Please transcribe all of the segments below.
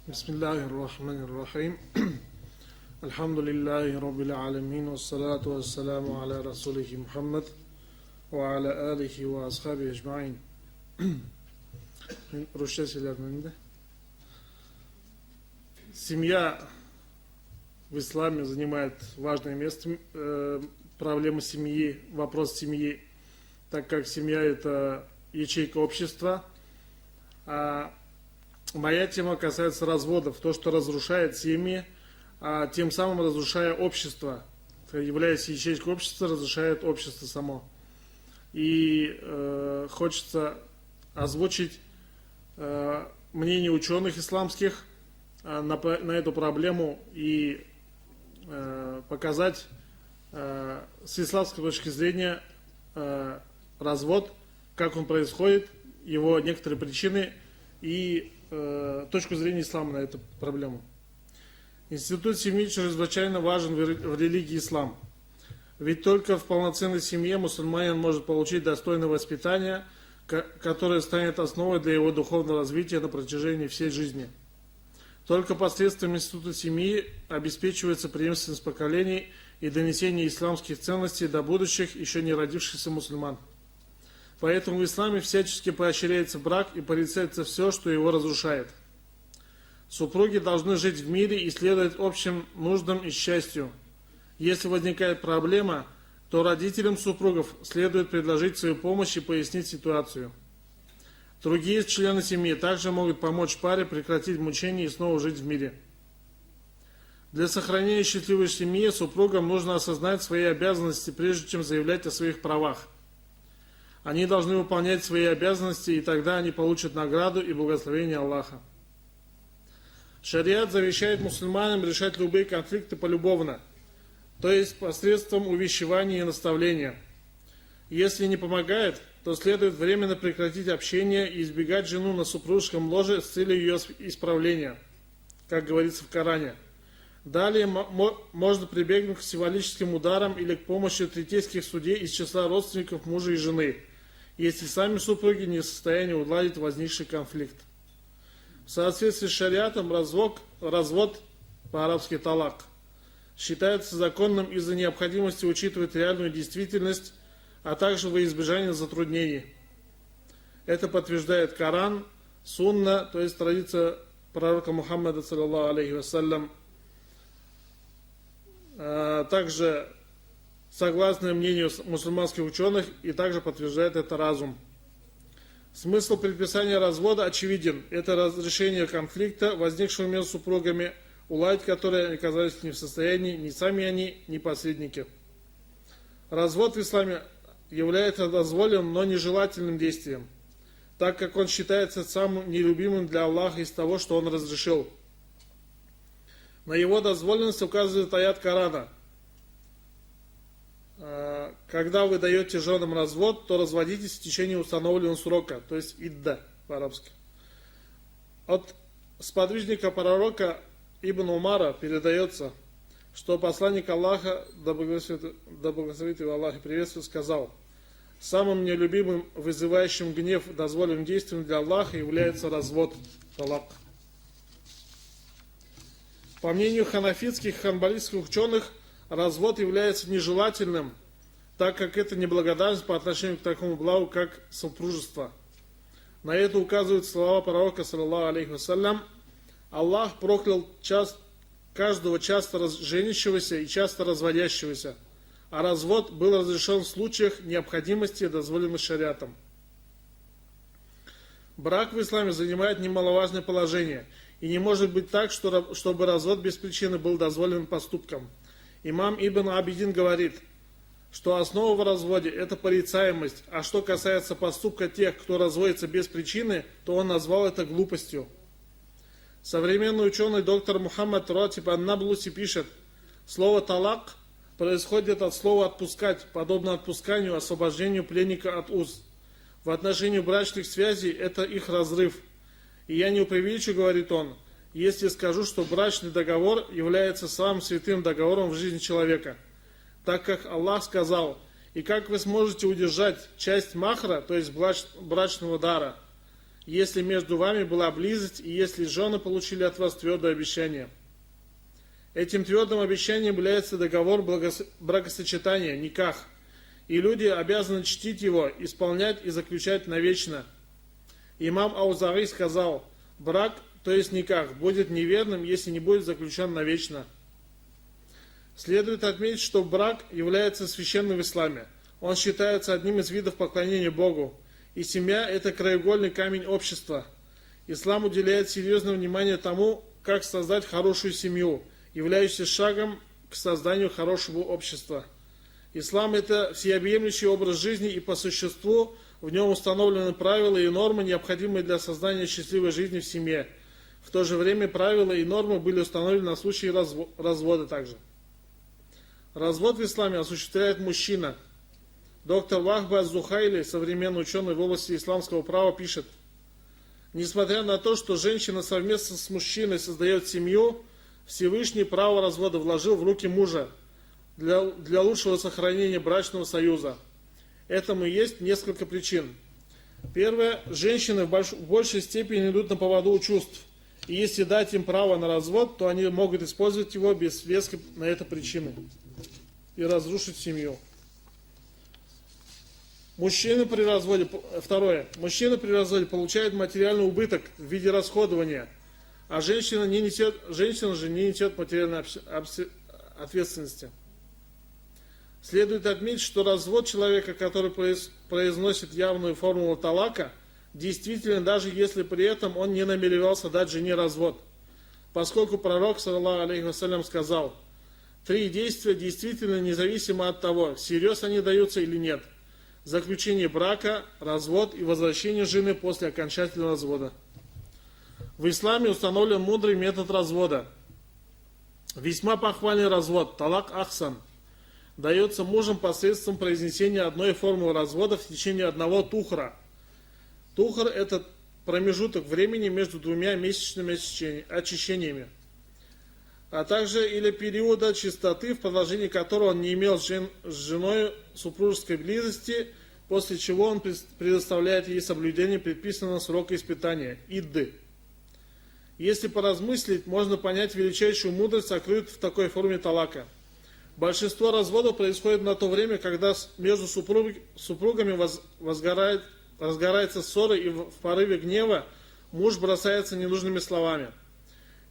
Бисмиллахир-рахманир-рахим. Альхамдулиллахи раббил аламин. Вассалату вассаламу аля расулихи Мухаммад. Ва аля алихи ва асхаби аджмаин. Семья в исламе занимает важное место. Проблема семьи, вопрос семьи, так как семья — это ячейка общества. А моя тема касается разводов, то, что разрушает семьи, а тем самым разрушая общество, являясь ячейкой общества, разрушает общество само. И хочется озвучить мнение ученых исламских на эту проблему и показать с исламской точки зрения развод, как он происходит, его некоторые причины и точку зрения ислама на эту проблему. Институт семьи чрезвычайно важен в религии ислам. Ведь только в полноценной семье мусульманин может получить достойное воспитание, которое станет основой для его духовного развития на протяжении всей жизни. Только посредством института семьи обеспечивается преемственность поколений и донесение исламских ценностей до будущих, еще не родившихся мусульман. Поэтому в исламе всячески поощряется брак и порицается все, что его разрушает. Супруги должны жить в мире и следовать общим нуждам и счастью. Если возникает проблема, то родителям супругов следует предложить свою помощь и пояснить ситуацию. Другие члены семьи также могут помочь паре прекратить мучения и снова жить в мире. Для сохранения счастливой семьи супругам нужно осознать свои обязанности, прежде чем заявлять о своих правах. Они должны выполнять свои обязанности, и тогда они получат награду и благословение Аллаха. Шариат завещает мусульманам решать любые конфликты полюбовно, то есть посредством увещевания и наставления. Если не помогает, то следует временно прекратить общение и избегать жену на супружеском ложе с целью ее исправления, как говорится в Коране. Далее можно прибегнуть к символическим ударам или к помощи третейских судей из числа родственников мужа и жены, если сами супруги не в состоянии уладить возникший конфликт. В соответствии с шариатом развод по-арабски талак считается законным из-за необходимости учитывать реальную действительность, а также во избежание затруднений. Это подтверждает Коран, Сунна, то есть традиция пророка Мухаммада, саллаллаху алейхи вассалям, также согласно мнению мусульманских ученых, и также подтверждает это разум. Смысл предписания развода очевиден. Это разрешение конфликта, возникшего между супругами, уладить которые оказались не в состоянии ни сами они, ни посредники. Развод в исламе является дозволенным, но нежелательным действием, так как он считается самым нелюбимым для Аллаха из того, что он разрешил. На его дозволенность указывает аят Корана. Когда вы даете женам развод, то разводитесь в течение установленного срока, то есть идда по-арабски. От сподвижника пророка Ибн Умара передается, что посланник Аллаха, да благословит его Аллах и приветствует, сказал: самым нелюбимым, вызывающим гнев дозволенным действием для Аллаха является развод, талак. По мнению ханафитских и ханбалитских ученых, развод является нежелательным, так как это неблагодарность по отношению к такому благу, как супружество. На это указывают слова пророка, саллаллаху алейхи вассалям: Аллах проклял каждого часто женящегося и часто разводящегося, а развод был разрешен в случаях необходимости, дозволенных шариатом. Брак в исламе занимает немаловажное положение, и не может быть так, чтобы развод без причины был дозволенным поступком. Имам Ибн Абидин говорит, что основа в разводе – это порицаемость, а что касается поступка тех, кто разводится без причины, то он назвал это глупостью. Современный ученый доктор Мухаммад Ратиб ан-Наблуси пишет: слово «талак» происходит от слова «отпускать», подобно отпусканию, освобождению пленника от уз. В отношении брачных связей это их разрыв. И я не преувеличу, говорит он, если скажу, что брачный договор является самым святым договором в жизни человека, так как Аллах сказал: и как вы сможете удержать часть махра, то есть брачного дара, если между вами была близость и если жены получили от вас твердое обещание. Этим твердым обещанием является договор бракосочетания, никах, и люди обязаны чтить его, исполнять и заключать навечно. Имам Аузари сказал: брак, то есть никах, будет неверным, если не будет заключен навечно. Следует отметить, что брак является священным в исламе. Он считается одним из видов поклонения Богу. И семья – это краеугольный камень общества. Ислам уделяет серьезное внимание тому, как создать хорошую семью, являющуюся шагом к созданию хорошего общества. Ислам – это всеобъемлющий образ жизни, и по существу в нем установлены правила и нормы, необходимые для создания счастливой жизни в семье. В то же время правила и нормы были установлены на случай развода также. Развод в исламе осуществляет мужчина. Доктор Вахба Зухайли, современный ученый в области исламского права, пишет: несмотря на то, что женщина совместно с мужчиной создает семью, Всевышний право развода вложил в руки мужа для лучшего сохранения брачного союза. Этому есть несколько причин. Первое. Женщины в большей степени идут на поводу у чувств. И если дать им право на развод, то они могут использовать его без веской на это причины и разрушить семью. Второе. Мужчина при разводе получает материальный убыток в виде расходования, а женщина же не несет материальной ответственности. Следует отметить, что развод человека, который произносит явную формулу талака, действительно, даже если при этом он не намеревался дать жене развод. Поскольку пророк, саллаллаху алейхи вассалям, сказал: 3 действия действительно независимо от того, всерьез они даются или нет: заключение брака, развод и возвращение жены после окончательного развода. В исламе установлен мудрый метод развода. Весьма похвальный развод, талак ахсан, дается мужем посредством произнесения одной формулы развода в течение 1 тухра. Тухр – это промежуток времени между 2 месячными очищениями, а также или периода чистоты, в продолжении которого он не имел с женой супружеской близости, после чего он предоставляет ей соблюдение предписанного срока испытания – идды. Если поразмыслить, можно понять величайшую мудрость, сокрытую в такой форме талака. Большинство разводов происходит на то время, когда между супругами разгорается ссора, и в порыве гнева муж бросается ненужными словами.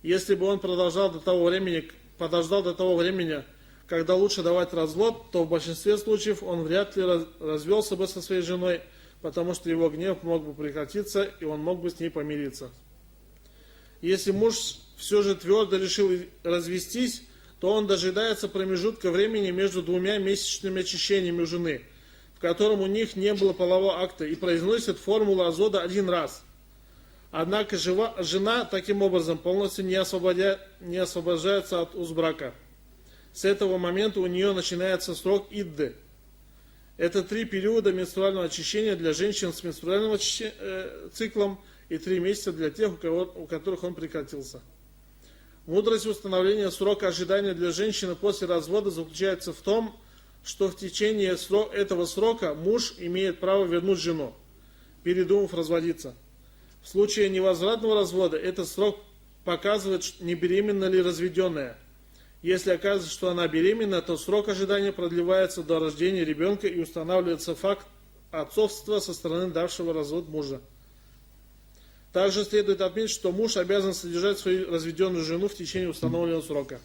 Если бы он подождал до того времени, когда лучше давать развод, то в большинстве случаев он вряд ли развелся бы со своей женой, потому что его гнев мог бы прекратиться, и он мог бы с ней помириться. Если муж все же твердо решил развестись, то он дожидается промежутка времени между 2 месячными очищениями у жены, в котором у них не было полового акта, и произносит формулу развода 1 раз. Однако жена таким образом полностью не освобождается от уз брака. С этого момента у нее начинается срок идды. Это 3 периода менструального очищения для женщин с менструальным циклом и 3 месяца для тех, у которых он прекратился. Мудрость установления срока ожидания для женщины после развода заключается в том, что в течение этого срока муж имеет право вернуть жену, передумав разводиться. В случае невозвратного развода этот срок показывает, не беременна ли разведенная. Если оказывается, что она беременна, то срок ожидания продлевается до рождения ребенка и устанавливается факт отцовства со стороны давшего развод мужа. Также следует отметить, что муж обязан содержать свою разведенную жену в течение установленного срока.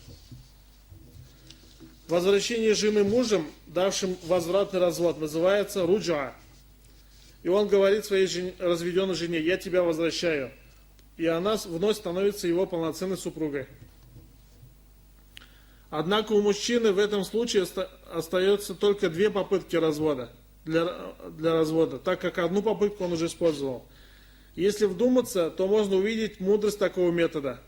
Возвращение жены мужем, давшим возвратный развод, называется руджа. И он говорит своей разведенной жене: я тебя возвращаю. И она вновь становится его полноценной супругой. Однако у мужчины в этом случае остается только 2 попытки развода, для развода, так как 1 попытку он уже использовал. Если вдуматься, то можно увидеть мудрость такого метода.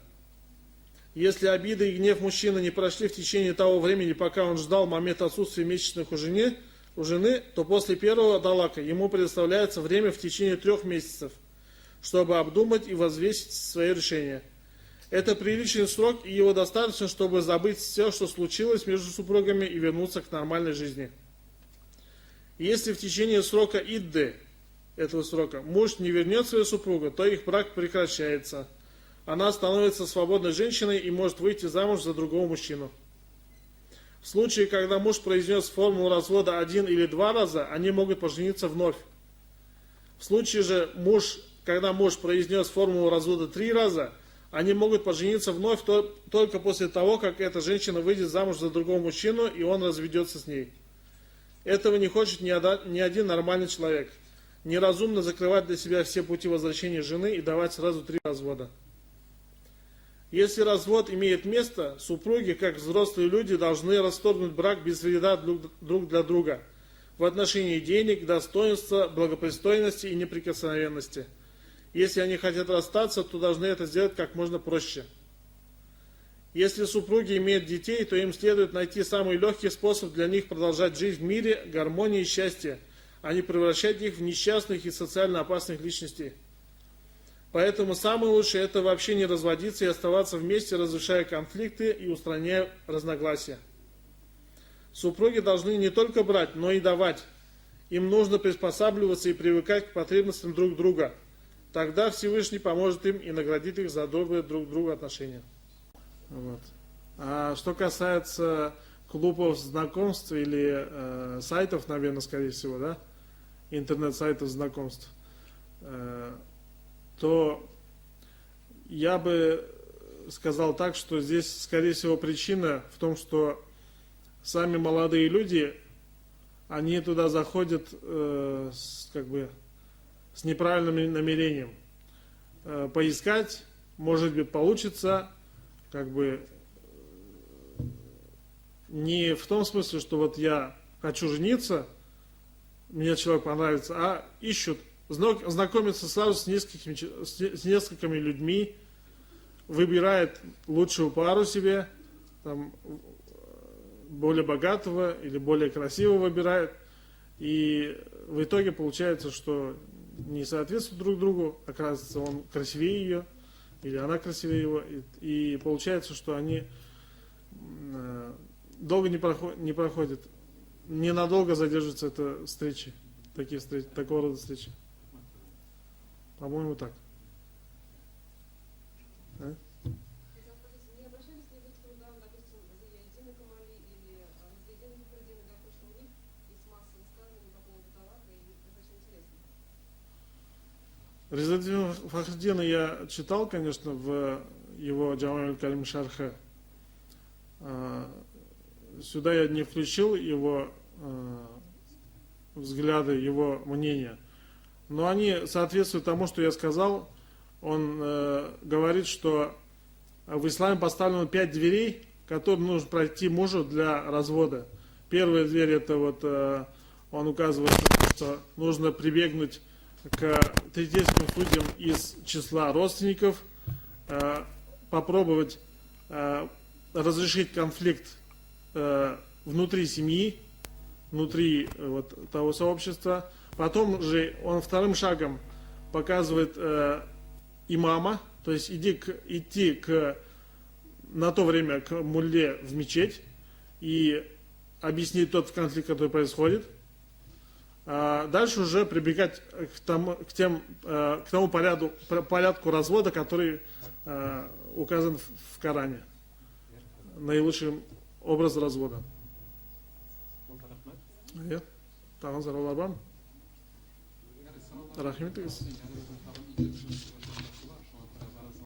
Если обида и гнев мужчины не прошли в течение того времени, пока он ждал момента отсутствия месячных у жены, то после первого талака ему предоставляется время в течение 3 месяцев, чтобы обдумать и взвесить свое решение. Это приличный срок, и его достаточно, чтобы забыть все, что случилось между супругами, и вернуться к нормальной жизни. Если в течение срока идды этого срока муж не вернет свою супругу, то их брак прекращается. Она становится свободной женщиной и может выйти замуж за другого мужчину. В случае, когда муж произнес формулу развода 1 или 2 раза, они могут пожениться вновь. В случае же, когда муж произнес формулу развода 3 раза, они могут пожениться вновь только после того, как эта женщина выйдет замуж за другого мужчину, и он разведется с ней. Этого не хочет ни один нормальный человек. Неразумно закрывать для себя все пути возвращения жены и давать сразу 3 развода. Если развод имеет место, супруги, как взрослые люди, должны расторгнуть брак без вреда друг для друга в отношении денег, достоинства, благопристойности и неприкосновенности. Если они хотят расстаться, то должны это сделать как можно проще. Если супруги имеют детей, то им следует найти самый легкий способ для них продолжать жить в мире, гармонии и счастье, а не превращать их в несчастных и социально опасных личностей. Поэтому самое лучшее это вообще не разводиться и оставаться вместе, разрешая конфликты и устраняя разногласия. Супруги должны не только брать, но и давать. Им нужно приспосабливаться и привыкать к потребностям друг друга. Тогда Всевышний поможет им и наградит их за добрые друг к другу отношения. Вот. А что касается клубов знакомств или сайтов, наверное, скорее всего, да, интернет-сайтов знакомств, то я бы сказал так, что здесь, скорее всего, причина в том, что сами молодые люди, они туда заходят с неправильным намерением. Поискать, может быть, получится, не в том смысле, что вот я хочу жениться, мне человек понравится, а ищут, знакомятся сразу с несколькими людьми, выбирает лучшую пару себе, там, более богатого или более красивого выбирает, и в итоге получается, что не соответствуют друг другу, оказывается, он красивее ее, или она красивее его, и получается, что они долго не проходят, ненадолго задерживаются это встречи, такого рода встречи. По-моему, так. А? Не обращались ли вы к трудам, допустим, Зиядина Камали или Зиядина Фахриддина, да, потому что у них есть масса высказываний по поводу талака, и это очень интересно. Резидина Фахриддина я читал, конечно, в его Джамаль Калим Шархе. Сюда я не включил его взгляды, его мнения. Но они соответствуют тому, что я сказал. Он говорит, что в исламе поставлено 5 дверей, которые нужно пройти мужу для развода. Первая дверь, это вот он указывает, что нужно прибегнуть к третейским судьям из числа родственников, попробовать разрешить конфликт внутри семьи, внутри вот того сообщества. Потом же он вторым шагом показывает имама, то есть идти на то время к мулле в мечеть и объяснить тот конфликт, который происходит. А дальше уже прибегать к тому порядку развода, который указан в Коране. Наилучший образ развода. Тағын заралар бар ма? Рахмет.